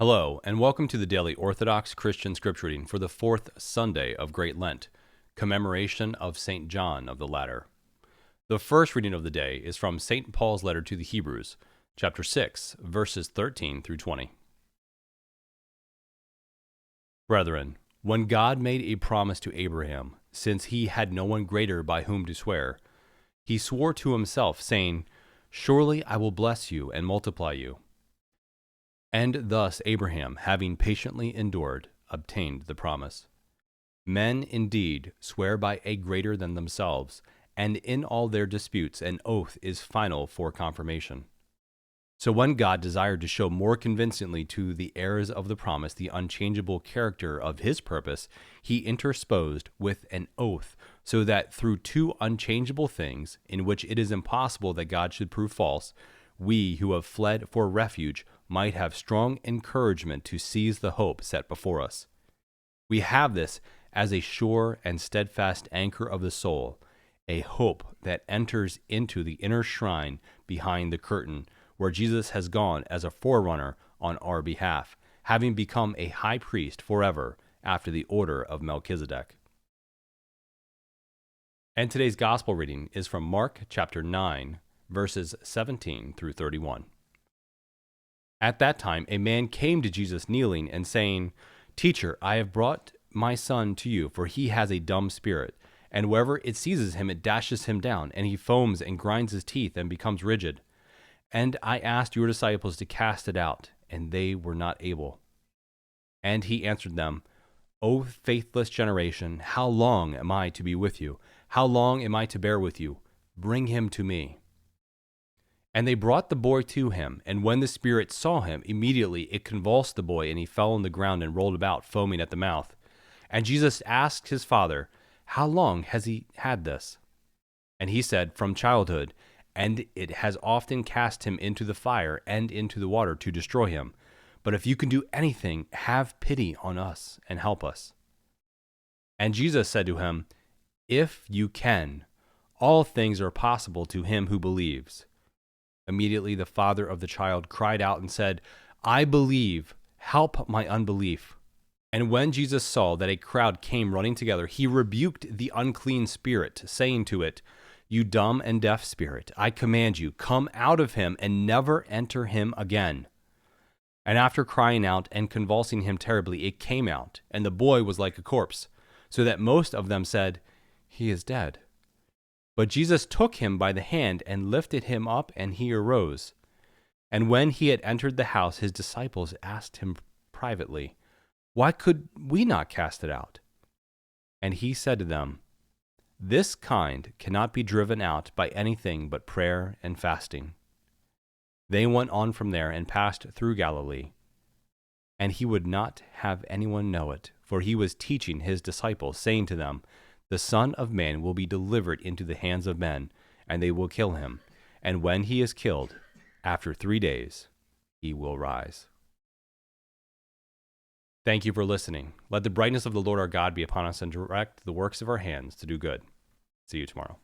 Hello, and welcome to the daily Orthodox Christian scripture reading for the fourth Sunday of Great Lent, Commemoration of St. John of the Ladder. The first reading of the day is from St. Paul's letter to the Hebrews, chapter 6, verses 13 through 20. Brethren, when God made a promise to Abraham, since he had no one greater by whom to swear, he swore to himself, saying, "Surely I will bless you and multiply you." And thus Abraham, having patiently endured, obtained the promise. Men indeed swear by a greater than themselves, and in all their disputes an oath is final for confirmation. So when God desired to show more convincingly to the heirs of the promise the unchangeable character of his purpose, he interposed with an oath, so that through two unchangeable things, in which it is impossible that God should prove false, we who have fled for refuge might have strong encouragement to seize the hope set before us. We have this as a sure and steadfast anchor of the soul, a hope that enters into the inner shrine behind the curtain, where Jesus has gone as a forerunner on our behalf, having become a high priest forever after the order of Melchizedek. And today's gospel reading is from Mark chapter 9, verses 17 through 31. At that time, a man came to Jesus kneeling and saying, "Teacher, I have brought my son to you, for he has a dumb spirit, and wherever it seizes him, it dashes him down, and he foams and grinds his teeth and becomes rigid. And I asked your disciples to cast it out, and they were not able." And he answered them, "O faithless generation, how long am I to be with you? How long am I to bear with you? Bring him to me." And they brought the boy to him, and when the spirit saw him, immediately it convulsed the boy, and he fell on the ground and rolled about, foaming at the mouth. And Jesus asked his father, "How long has he had this?" And he said, "From childhood, and it has often cast him into the fire and into the water to destroy him. But if you can do anything, have pity on us and help us." And Jesus said to him, "If you can, all things are possible to him who believes." Immediately the father of the child cried out and said, "I believe, help my unbelief." And when Jesus saw that a crowd came running together, he rebuked the unclean spirit, saying to it, "You dumb and deaf spirit, I command you, come out of him and never enter him again." And after crying out and convulsing him terribly, it came out, and the boy was like a corpse, so that most of them said, "He is dead." But Jesus took him by the hand and lifted him up, and he arose. And when he had entered the house, his disciples asked him privately, "Why could we not cast it out?" And he said to them, "This kind cannot be driven out by anything but prayer and fasting." They went on from there and passed through Galilee. And he would not have anyone know it, for he was teaching his disciples, saying to them, "The Son of Man will be delivered into the hands of men, and they will kill him. And when he is killed, after 3 days, he will rise." Thank you for listening. Let the brightness of the Lord our God be upon us and direct the works of our hands to do good. See you tomorrow.